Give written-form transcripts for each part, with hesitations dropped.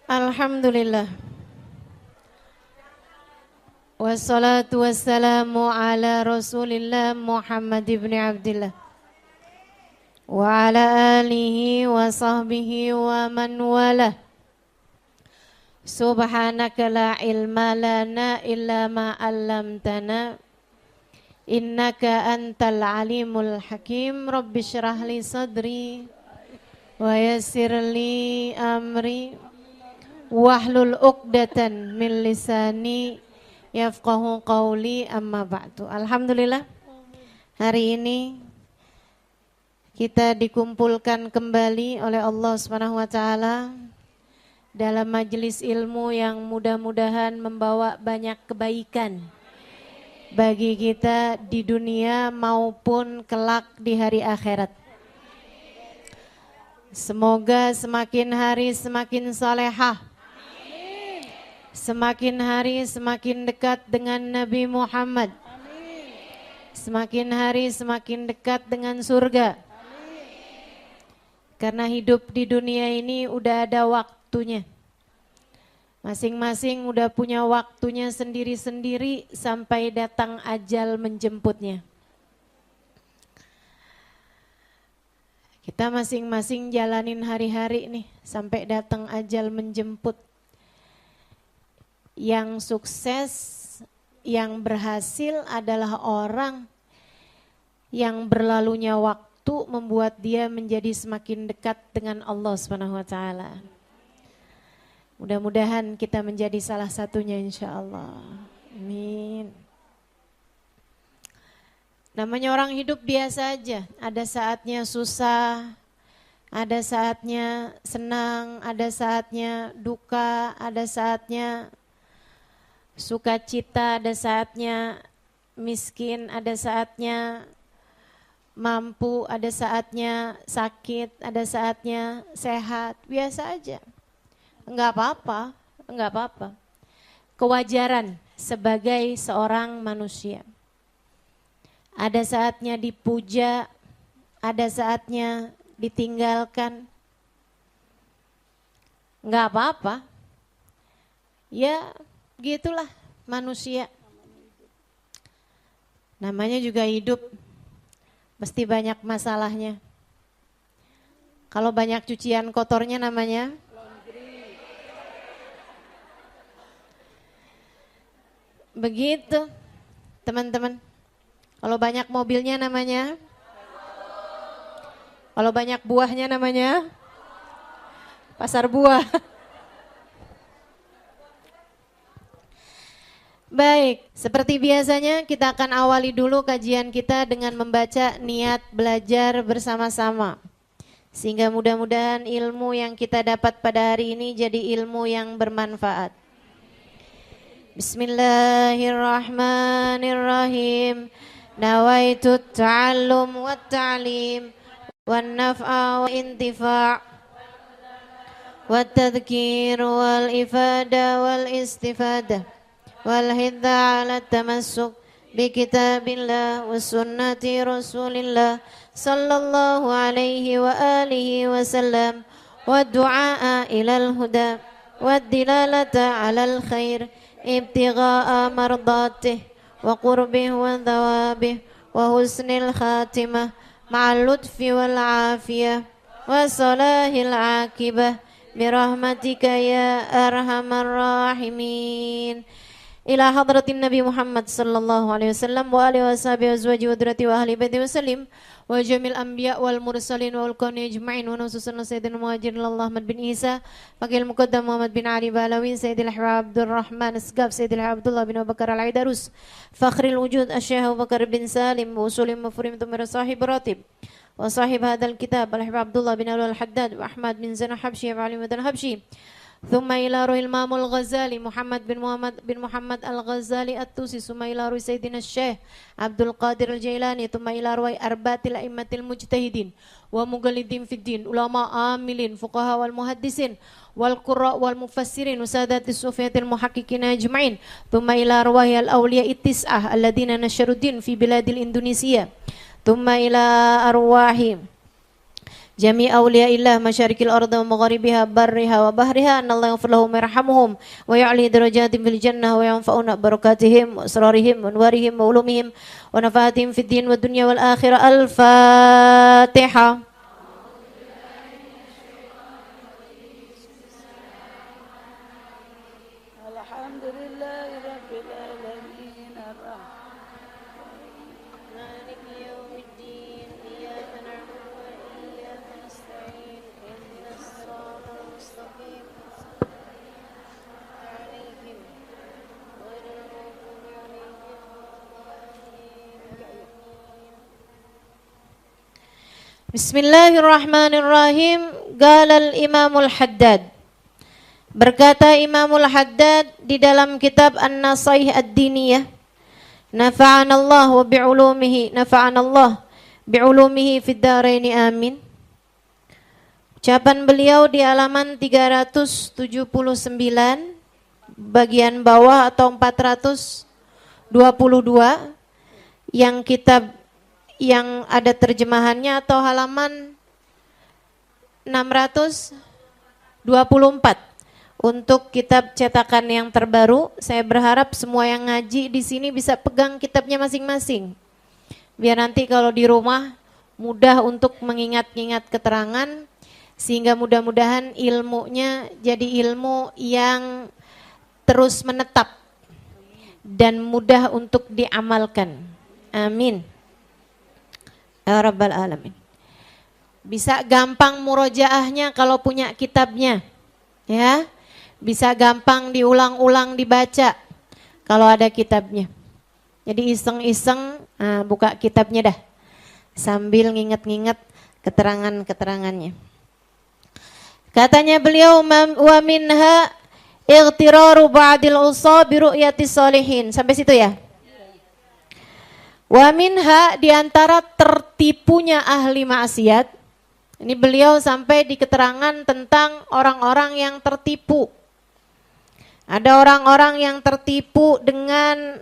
Alhamdulillah. Wassalatu wassalamu ala Rasulillah Muhammad ibn Abdillah wa ala alihi wa sahbihi wa man walah. Subhanaka la ilma lana illa ma 'allamtana innaka antal alimul hakim. Rabbi shrah li sadri wa yassir li amri wahlul 'uqdatan min lisani yafqahu qawli, amma ba'du. Alhamdulillah, hari ini kita dikumpulkan kembali oleh Allah Subhanahu wa taala dalam majelis ilmu yang mudah-mudahan membawa banyak kebaikan bagi kita di dunia maupun kelak di hari akhirat. Semoga semakin hari semakin salehah, semakin hari semakin dekat dengan Nabi Muhammad, semakin hari semakin dekat dengan surga. Karena hidup di dunia ini udah ada waktunya. Masing-masing udah punya waktunya sendiri-sendiri sampai datang ajal menjemputnya. Kita masing-masing jalanin hari-hari nih sampai datang ajal menjemput. Yang sukses, yang berhasil adalah orang yang berlalunya waktu membuat dia menjadi semakin dekat dengan Allah Subhanahu wa taala. Mudah-mudahan kita menjadi salah satunya insyaallah. Amin. Namanya orang hidup biasa aja, ada saatnya susah, ada saatnya senang, ada saatnya duka, ada saatnya sukacita, ada saatnya miskin, ada saatnya mampu, ada saatnya sakit, ada saatnya sehat, biasa aja. Enggak apa-apa, enggak apa-apa. Kewajaran sebagai seorang manusia. Ada saatnya dipuja, ada saatnya ditinggalkan. Enggak apa-apa. Ya, begitulah manusia. Namanya juga hidup, mesti banyak masalahnya. Kalau banyak cucian kotornya namanya begitu, teman-teman. Kalau banyak mobilnya namanya, kalau banyak buahnya namanya pasar buah. Baik, seperti biasanya kita akan awali dulu kajian kita dengan membaca niat belajar bersama-sama. Sehingga mudah-mudahan ilmu yang kita dapat pada hari ini jadi ilmu yang bermanfaat. Bismillahirrahmanirrahim. Nawaitu ta'allum wa ta'lim wa naf'a wa intifa' wa tadhkir wal ifada wal istifada wal hidda ala tamassuk bi kitabillah wa sunnati rasulillah sallallahu alaihi wa alihi wa sallam wa du'a ilal huda wa dilalata alal khair ibtigha'a mardatih wa qurbih wa thawabih wa husnil khatimah ma'al lutfi wal afiyah wa salahil akibah birahmatika ya arhamar rahimin. Ila hadratin Nabi Muhammad sallallahu alaihi wasallam wa alihi washabihi wazwaji wa dzurriyyati wa ahli baiti wasallim wa jamil anbiya wal mursalin wal qawni ajma'in wa nususun sayyidina muhajirin Ahmad bin Isa Fakil Muqaddam Muhammad bin Ali Balawin Sayyidil Ahbab Abdurrahman Asgaf Sayyidil Abdullah bin Abu Bakar Al-Aidarus Fakhril Wujud Asy-Syaikh Abu Bakar bin Salim wa usulim mafrim tumir sahib ratib wa sahib hadzal kitab Al-Ahbab Abdullah bin Al-Haddad wa Ahmad bin Zana Habsyi wa Ali Madan Habsyi ثم إلى روح الإمام الغزالي محمد بن محمد الغزالي الطوسي ثم إلى روح سيدنا الشيخ عبد القادر الجيلاني ثم إلى روح أربعة الأئمة المجتهدين ومقلدين في الدين علماء عاملين فقهاء والمحدثين والقراء والمفسرين وسادات الصوفية المحققين أجمعين ثم إلى روح الأولياء التسعة الذين نشروا الدين في بلاد الإندونيسية ثم إلى أرواح jami' awliyaillah masyarikil ardi wa magharibiha barriha wa bahriha anallahu yaghfir lahum wa yarhamhum wa ya'li darajatin fil jannah wa yanfa'una barakatihim wa asrarihim wa anwarihim wa ulumihim wa nafaatihim fid din wa dunya wal akhirah. Al-Fatihah. Bismillahirrahmanirrahim. Galal Imamul Haddad. Berkata Imamul Haddad di dalam kitab An-Nasaih Ad-Diniyah, nafa'anallah wa bi'ulumihi, nafa'anallah bi'ulumihi fid dharaini amin. Ucapan beliau di halaman 379 bagian bawah atau 422 yang kitab yang ada terjemahannya atau halaman 624 untuk kitab cetakan yang terbaru. Saya berharap semua yang ngaji di sini bisa pegang kitabnya masing-masing. Biar nanti kalau di rumah mudah untuk mengingat-ingat keterangan, sehingga mudah-mudahan ilmunya jadi ilmu yang terus menetap dan mudah untuk diamalkan. Amin. Ya Rabbal Alamin. Bisa gampang murojaahnya kalau punya kitabnya, ya. Bisa gampang diulang-ulang dibaca kalau ada kitabnya. Jadi iseng-iseng buka kitabnya dah, sambil nginget-nginget keterangan-keterangannya. Katanya beliau, wa minha ightiraru ba'dil usa bi ru'yatis sholihin. Sampai situ ya. Wa minha, diantara tertipunya ahli maksiat. Ini beliau sampai di keterangan tentang orang-orang yang tertipu. Ada orang-orang yang tertipu dengan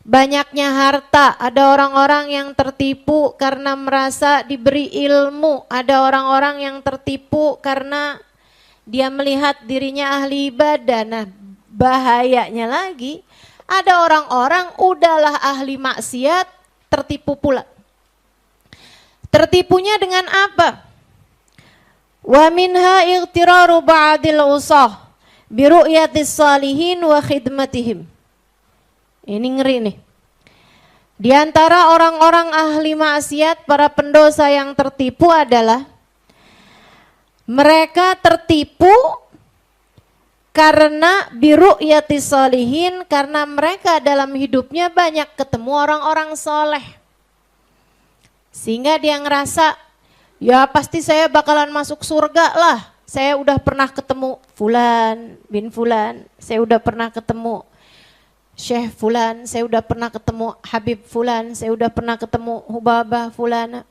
banyaknya harta. Ada orang-orang yang tertipu karena merasa diberi ilmu. Ada orang-orang yang tertipu karena dia melihat dirinya ahli ibadah. Nah, bahayanya lagi, ada orang-orang udahlah ahli maksiat, tertipu pula. Tertipunya dengan apa? Wa minha ightiraru ba'dil usah bi ru'yatis salihin wa khidmatihim. Ini ngeri nih. Di antara orang-orang ahli maksiat, para pendosa yang tertipu adalah mereka tertipu karena biru'yatis sholihin, karena mereka dalam hidupnya banyak ketemu orang-orang soleh. Sehingga dia ngerasa, ya pasti saya bakalan masuk surga lah. Saya udah pernah ketemu Fulan bin Fulan, saya udah pernah ketemu Syekh Fulan, saya udah pernah ketemu Habib Fulan, saya udah pernah ketemu Hubabah Fulana.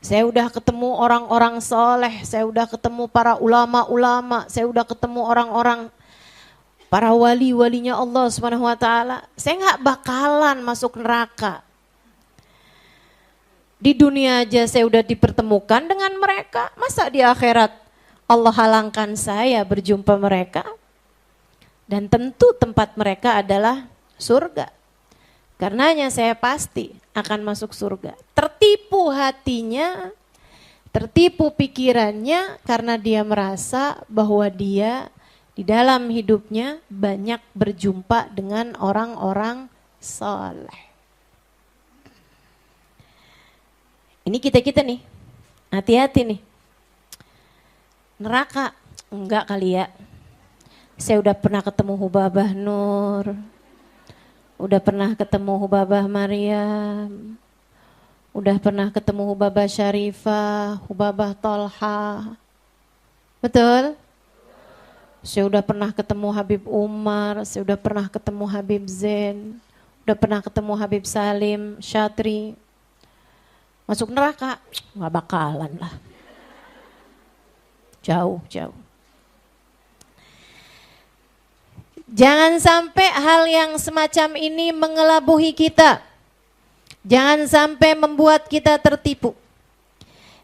Saya udah ketemu orang-orang soleh, saya udah ketemu para ulama-ulama, saya udah ketemu orang-orang para wali-walinya Allah Subhanahu wa taala. Saya nggak bakalan masuk neraka. Di dunia aja saya udah dipertemukan dengan mereka, masa di akhirat Allah halangkan saya berjumpa mereka? Dan tentu tempat mereka adalah surga. Karenanya saya pasti akan masuk surga. Tertipu hatinya, tertipu pikirannya karena dia merasa bahwa dia di dalam hidupnya banyak berjumpa dengan orang-orang saleh. Ini kita-kita nih, hati-hati nih. Neraka, enggak kali ya. Saya udah pernah ketemu Hubabah Nur. Udah pernah ketemu Hubabah Maryam, udah pernah ketemu Hubabah Syarifah, Hubabah Tolha. Betul? Saya udah pernah ketemu Habib Umar, saya udah pernah ketemu Habib Zain, udah pernah ketemu Habib Salim, Syatri. Masuk neraka? Nggak bakalan lah. Jauh, jauh. Jangan sampai hal yang semacam ini mengelabuhi kita. Jangan sampai membuat kita tertipu.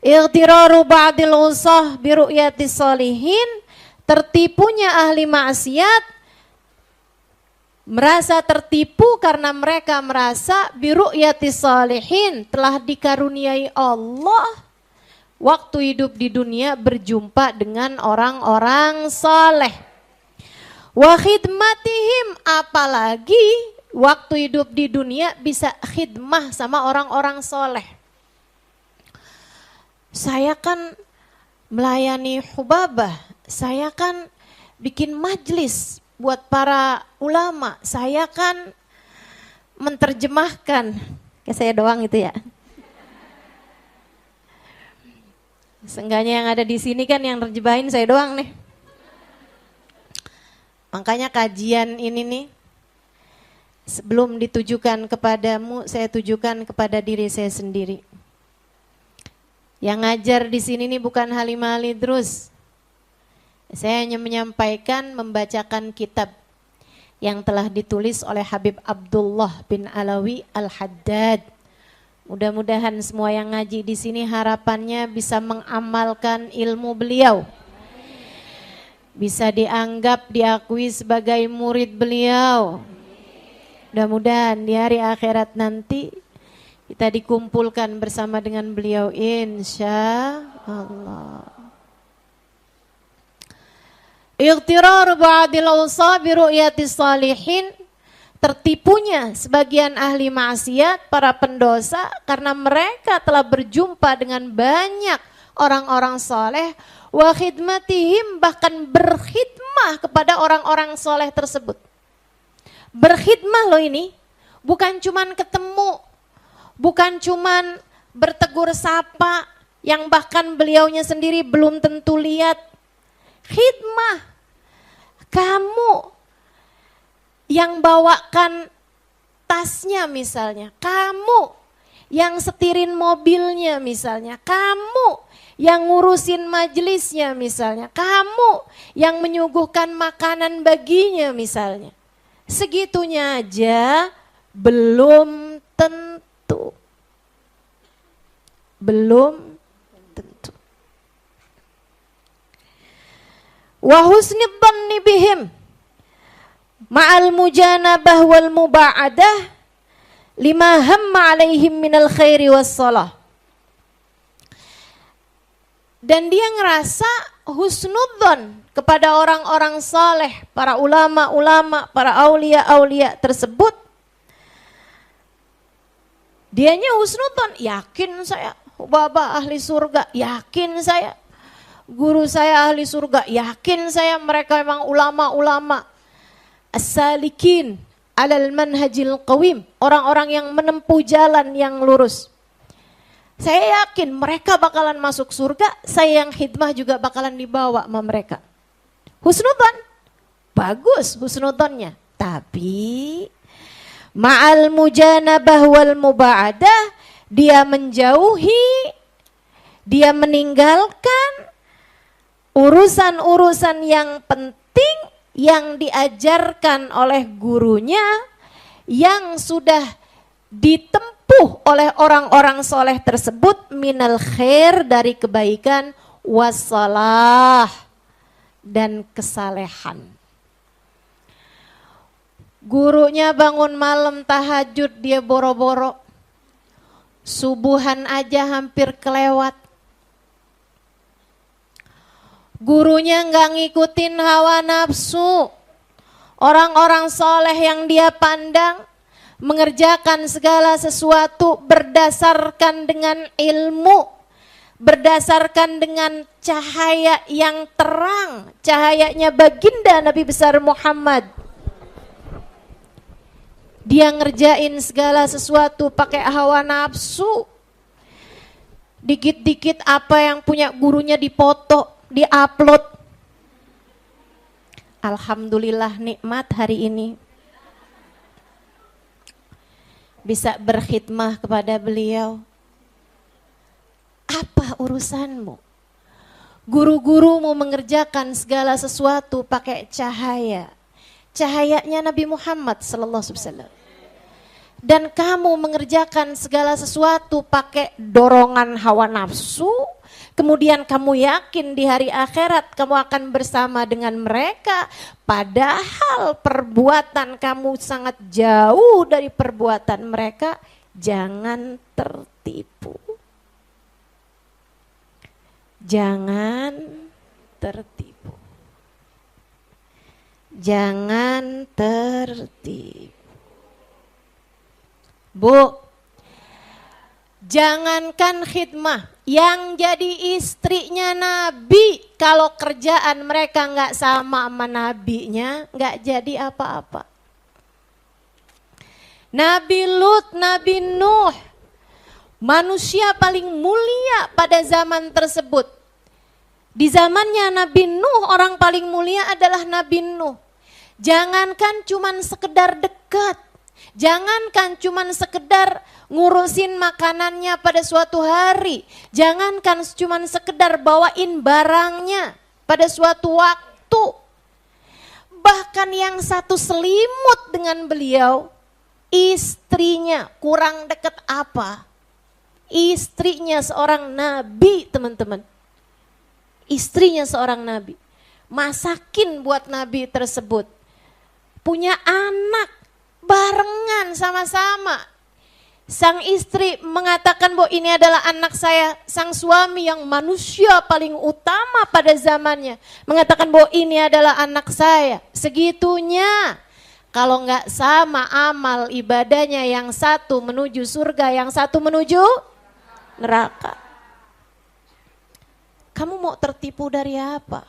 Ightiraru ba'dil usah bi ru'yatis sholihin, tertipunya ahli maksiat merasa tertipu karena mereka merasa bi ru'yatis sholihin, telah dikaruniai Allah waktu hidup di dunia berjumpa dengan orang-orang saleh. Wa khidmatihim, apalagi waktu hidup di dunia bisa khidmah sama orang-orang soleh. Saya kan melayani hubabah, saya kan bikin majlis buat para ulama, saya kan menterjemahkan. Kayak saya doang itu ya. Seenggaknya yang ada di sini kan yang terjemahin saya doang nih. Makanya kajian ini nih, sebelum ditujukan kepadamu, saya tujukan kepada diri saya sendiri. Yang ngajar di sini nih bukan Halimah Ali Idrus. Saya hanya menyampaikan, membacakan kitab yang telah ditulis oleh Habib Abdullah bin Alawi Al-Haddad. Mudah-mudahan semua yang ngaji di sini harapannya bisa mengamalkan ilmu beliau. Bisa dianggap, diakui sebagai murid beliau. Mudah-mudahan di hari akhirat nanti kita dikumpulkan bersama dengan beliau, insya Allah. Ightirar ba'dil awsa bi ru'yatis shalihin, tertipunya sebagian ahli maksiat, para pendosa, karena mereka telah berjumpa dengan banyak orang-orang saleh, wa khidmatihim, bahkan berkhidmah kepada orang-orang saleh tersebut. Berkhidmah loh ini, bukan cuman ketemu, bukan cuman bertegur sapa, yang bahkan beliaunya sendiri belum tentu lihat. Khidmah, kamu yang bawakan tasnya misalnya, kamu yang setirin mobilnya misalnya, kamu yang ngurusin majelisnya misalnya, kamu yang menyuguhkan makanan baginya misalnya. Segitunya aja belum tentu. Belum tentu. Wa husni dhanni bihim ma'al mujanabah wal muba'adah lima hamma alaihim minal khairi wassalah. Dan dia ngerasa husnudzon kepada orang-orang saleh, para ulama-ulama, para aulia-aulia tersebut. Dianya husnudzon, yakin saya Baba ahli surga, yakin saya guru saya ahli surga, yakin saya mereka memang ulama-ulama as-salikin alal manhajil qawim, orang-orang yang menempuh jalan yang lurus. Saya yakin mereka bakalan masuk surga, saya yang khidmah juga bakalan dibawa sama mereka. Husnudzon, bagus husnudzonnya, tapi ma'al mujanabah wal muba'adah, dia menjauhi, dia meninggalkan urusan-urusan yang penting yang diajarkan oleh gurunya, yang sudah ditempuh oleh orang-orang soleh tersebut, minal khair, dari kebaikan, wassalah, dan kesalehan. Gurunya bangun malam tahajud, dia boro-boro, subuhan aja hampir kelewat. Gurunya nggak ngikutin hawa nafsu. Orang-orang soleh yang dia pandang mengerjakan segala sesuatu berdasarkan dengan ilmu, berdasarkan dengan cahaya yang terang, cahayanya baginda Nabi besar Muhammad. Dia ngerjain segala sesuatu pakai hawa nafsu. Dikit-dikit apa yang punya gurunya dipoto, di-upload. Alhamdulillah nikmat hari ini bisa berkhidmah kepada beliau. Apa urusanmu? Guru-gurumu mengerjakan segala sesuatu pakai cahaya. Cahayanya Nabi Muhammad sallallahu alaihi wasallam. dan kamu mengerjakan segala sesuatu pakai dorongan hawa nafsu, kemudian kamu yakin di hari akhirat kamu akan bersama dengan mereka, padahal perbuatan kamu sangat jauh dari perbuatan mereka, jangan tertipu. Jangan tertipu. Jangan tertipu. Bu, jangankan khidmah, yang jadi istrinya Nabi, kalau kerjaan mereka nggak sama nabinya, nggak jadi apa-apa. Nabi Lut, Nabi Nuh, manusia paling mulia pada zaman tersebut. Di zamannya Nabi Nuh, orang paling mulia adalah Nabi Nuh. Jangankan cuman sekedar dekat, jangankan cuman sekedar ngurusin makanannya pada suatu hari, jangankan cuman sekedar bawain barangnya pada suatu waktu. Bahkan yang satu selimut dengan beliau, istrinya kurang dekat apa? Istrinya seorang nabi, teman-teman. Istrinya seorang nabi. Masakin buat nabi tersebut. Punya anak barengan sama-sama. Sang istri mengatakan bahwa ini adalah anak saya. Sang suami yang manusia paling utama pada zamannya mengatakan bahwa ini adalah anak saya. Segitunya. Kalau nggak sama amal ibadahnya, yang satu menuju surga, yang satu menuju neraka. Kamu mau tertipu dari apa?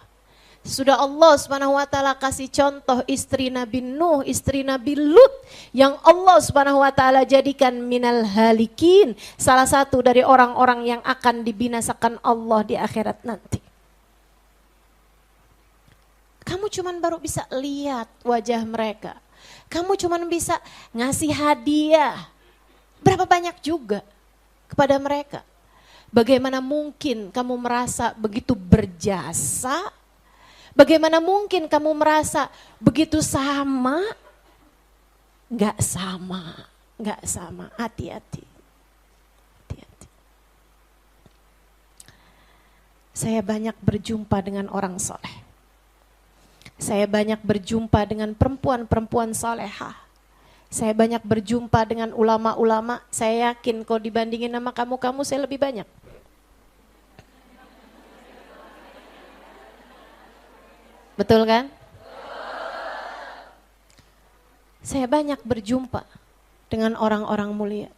Sudah Allah Subhanahu wa taala kasih contoh istri Nabi Nuh, istri Nabi Lut yang Allah Subhanahu wa taala jadikan minal halikin, salah satu dari orang-orang yang akan dibinasakan Allah di akhirat nanti. Kamu cuman baru bisa lihat wajah mereka. Kamu cuman bisa ngasih hadiah. Berapa banyak juga kepada mereka. Bagaimana mungkin kamu merasa begitu berjasa? Bagaimana mungkin kamu merasa begitu sama? Enggak sama, enggak sama. Hati-hati. Hati-hati. Saya banyak berjumpa dengan orang soleh. Saya banyak berjumpa dengan perempuan-perempuan solehah. Saya banyak berjumpa dengan ulama-ulama. Saya yakin kalau dibandingin sama kamu saya lebih banyak. Betul kan? Saya banyak berjumpa dengan orang-orang mulia.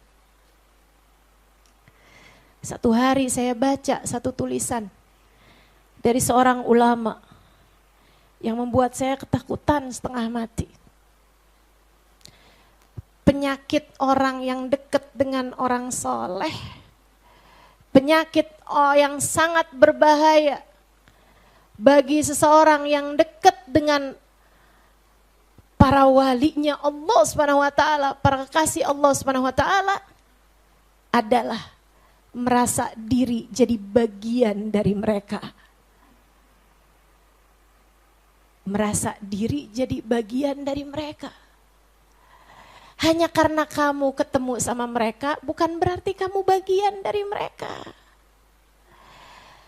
Satu hari saya baca satu tulisan dari seorang ulama yang membuat saya ketakutan setengah mati. Penyakit orang yang dekat dengan orang soleh, penyakit yang sangat berbahaya bagi seseorang yang dekat dengan para walinya Allah Subhanahu wa taala, para kekasih Allah Subhanahu wa taala, adalah merasa diri jadi bagian dari mereka. Merasa diri jadi bagian dari mereka. Hanya karena kamu ketemu sama mereka, bukan berarti kamu bagian dari mereka.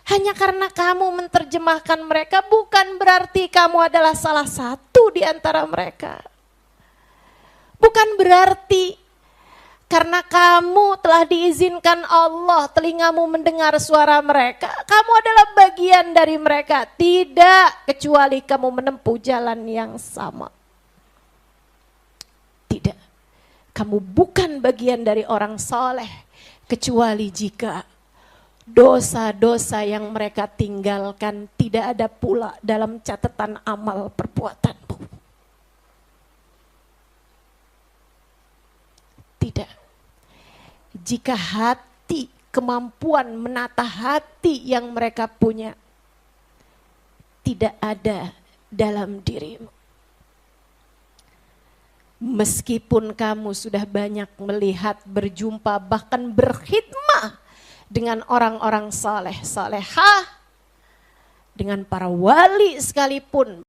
Hanya karena kamu menerjemahkan mereka, bukan berarti kamu adalah salah satu di antara mereka. Bukan berarti karena kamu telah diizinkan Allah, telingamu mendengar suara mereka, kamu adalah bagian dari mereka. Tidak, kecuali kamu menempuh jalan yang sama. Tidak, kamu bukan bagian dari orang soleh, kecuali jika dosa-dosa yang mereka tinggalkan tidak ada pula dalam catatan amal perbuatanmu. Tidak. Jika hati, kemampuan menata hati yang mereka punya tidak ada dalam dirimu. Meskipun kamu sudah banyak melihat, berjumpa, bahkan berkhidmah dengan orang-orang saleh, salehah, dengan para wali sekalipun,